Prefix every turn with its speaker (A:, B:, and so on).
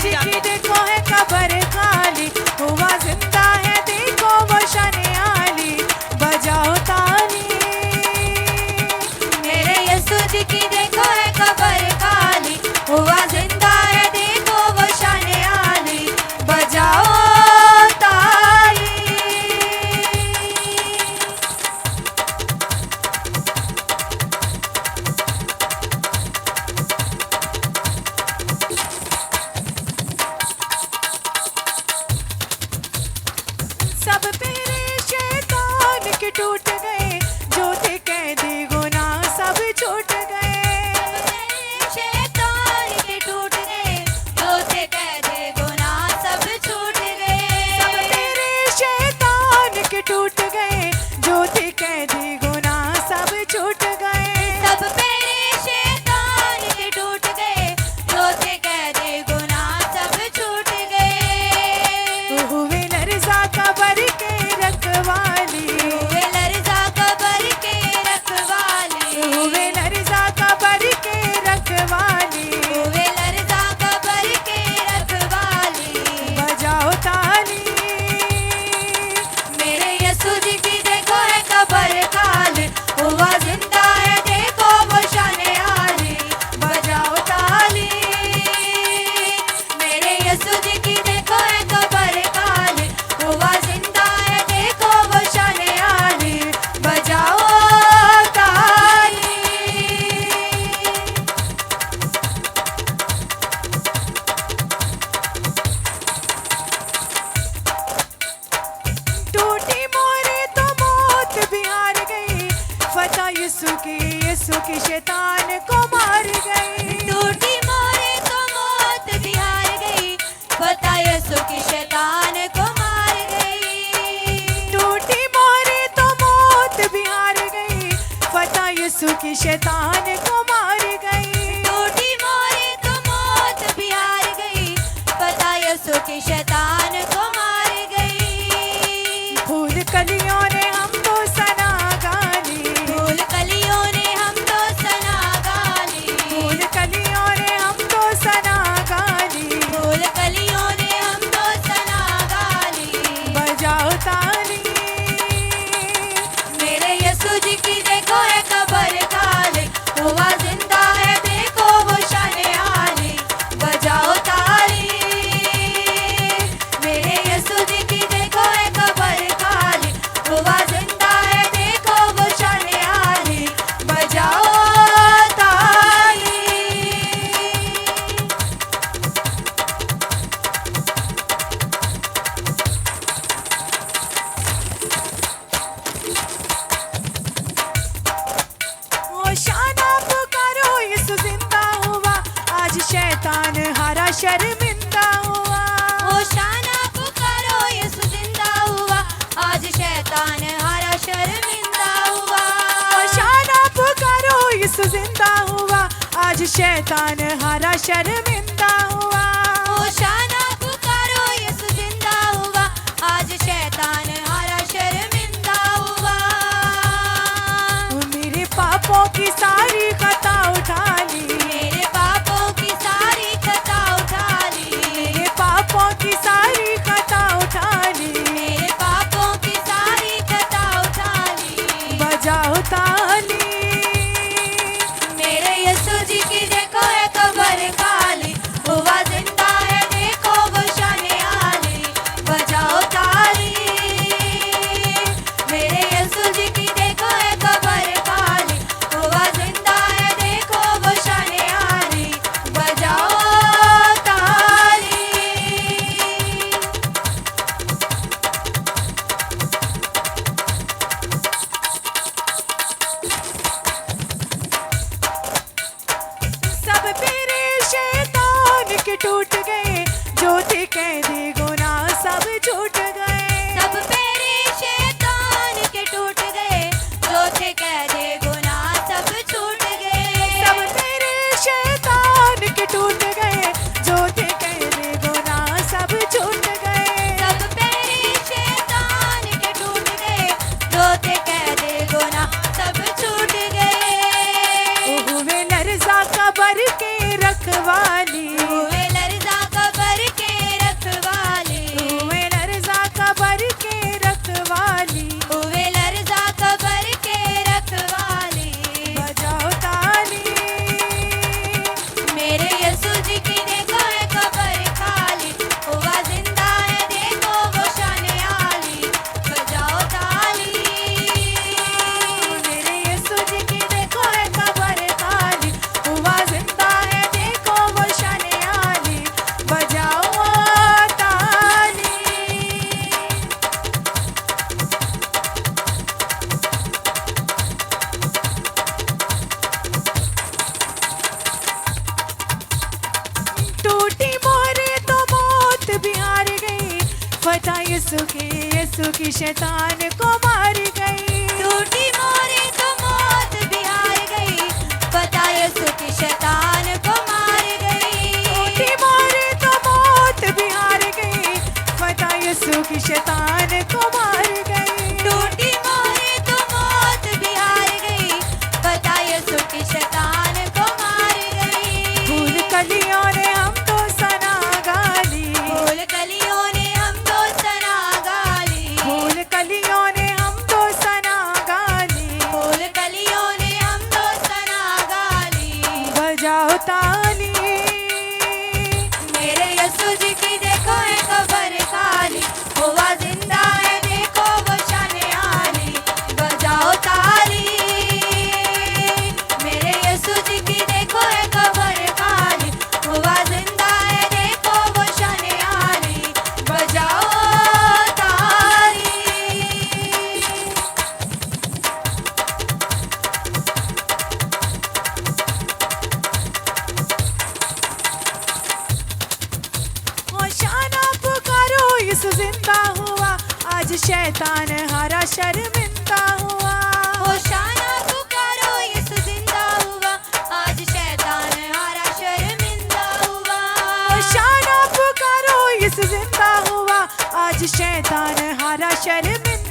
A: जी की देखो है कब्र खाली, हुआ जिंदा है देखो वो शाने आली, बजाओ ताली।
B: मेरे यीशु जी की देखो है कब्र खाली, हुआ जिंदा है देखो वो शाने आली, बजाओ ताली।
A: सब तेरे शैतान के टूट गए, जो थे कैदी गुनाह सब छूट गए।
B: शैतान के टूट गए, जो थे कैदे गुनाह सब छूट गए।
A: सब तेरे शैतान के टूट गए, जो थे कैदी गुनाह सब छूट गए।
B: सब मेरे शैतान के टूट गए, जो थे कैदे गुनाह सब छूट गए।
A: हुए लर्जा कब्र के रखवाली,
B: हुए लर्जा कब्र के रखवाली,
A: हुए लर्जा कब्र के रखवाली,
B: हुए लर्जा कब्र के रखवाली,
A: बजाओ ताली।
B: मेरे यीशु जी की देखो है कब्र खाली, हुआ जिंदा है देखो वो शाने आली, बजाओ ताली। मेरे यीशु जी की देखो है कब्र खाली, हुआ जिंदा है देखो वो शाने आली, बजाओ ताली।
A: टूटी मोरे तो मौत भी हार गई, फतह यीशु की शैतान को मार गई।
B: टूटी मोरे तो मौत भी हार गई, पता यीशु की शैतान को मार गई।
A: टूटी मोरे तो मौत भी हार गई, फतह यीशु की शैतान को मार गई।
B: टूटी मोरे तो मौत भी हार गई, पता यीशु की शैतान को मार गई।
A: फूल कलियों ने हमको सना गाली,
B: फूल कलियों ने हमको सना गाली,
A: फूल कलियों ने हमको सना गाली,
B: फूल कलियों ने हमको सना गाली,
A: बजाओ ताली।
B: मेरे यीशु जी की देखो है कब्र खाली, हुआ जिंदा है देखो वो शाने आली, बजाओ ताली। मेरे यीशु जी की देखो है कब्र खाली, हुआ जिंदा है देखो वो शाने आली, बजाओ ताली।
A: होशाना पुकारो यीशु जिंदा हुआ, आज शैतान हारा शर्मिंदा हुआ।
B: होशाना पुकारो यीशु जिंदा हुआ, आज शैतान हारा शर्मिंदा हुआ।
A: होशाना पुकारो यीशु जिंदा हुआ, आज शैतान हारा शर्मिंदा हुआ।
B: होशाना पुकारो यीशु जिंदा हुआ, आज शैतान हारा शर्मिंदा हुआ।
A: मेरे पापों की सारी खता उठा ली,
B: मेरे पापों की सारी खता उठा ली,
A: मेरे पापों की सारी खता उठा ली,
B: मेरे पापों की सारी खता उठा ली,
A: बजाओ ताली।
B: मेरे यीशु जी की देखो है कब्र खाली, हुआ जिंदा है देखो वो शाने आली, बजाओ ताली। मेरे यीशु जी की देखो है कब्र खाली, हुआ जिंदा है देखो वो शाने आली, बजाओ ताली।
A: सब तेरे शैतान के टूट गए, जो थे कैदी गुनाह सब छूट गए।
B: सब मेरे शैतान के टूट गए, जो थे कैदे गुनाह सब छूट गए।
A: सब तेरे शैतान के टूट गए, जो थे कैदी गुनाह सब छूट गए।
B: सब मेरे शैतान के टूट गए, जो थे कैदे गुनाह सब छूट गए।
A: हुए लर्जा कब्र के रखवाली,
B: हुए लर्जा कब्र
A: यीशु की शैतान को मार गई।
B: टूटी मोरी तो मौत भी हार गई, पता यीशु की शैतान को मार गई।
A: टूटी मोरी तो मौत भी हार गई, पता यीशु की शैतान को मार गई।
B: टूटी मोरी तो मौत भी हार गई, पता यीशु की शैतान को मार गई।
A: फूल कलियों ने हम तो सना गाली,
B: फूल कलियों ने हम तो सना गाली,
A: फूल कलियों ने हम तो सना गाली।
B: फूल कलियों ने हम तो सना गाली।
A: बजाओ ताली,
B: मेरे यीशु जी की देखो है कब्र खाली, हुआ जिंदा है देखो वो शान आली। बजाओ ताली, मेरे यीशु जी की देखो है कब्र खाली, हुआ जिंदा है देखो वो शान आली। बजाओ ताली।
A: होशाना पुकारो यीशु जिंदा हुआ, आज शैतान हारा शर्मिंदा हुआ।
B: होशाना पुकारो यीशु जिंदा हुआ, आज शैतान हारा शर्मिंदा हुआ।
A: होशाना पुकारो यीशु जिंदा हुआ, आज शैतान हारा शर्मिंदा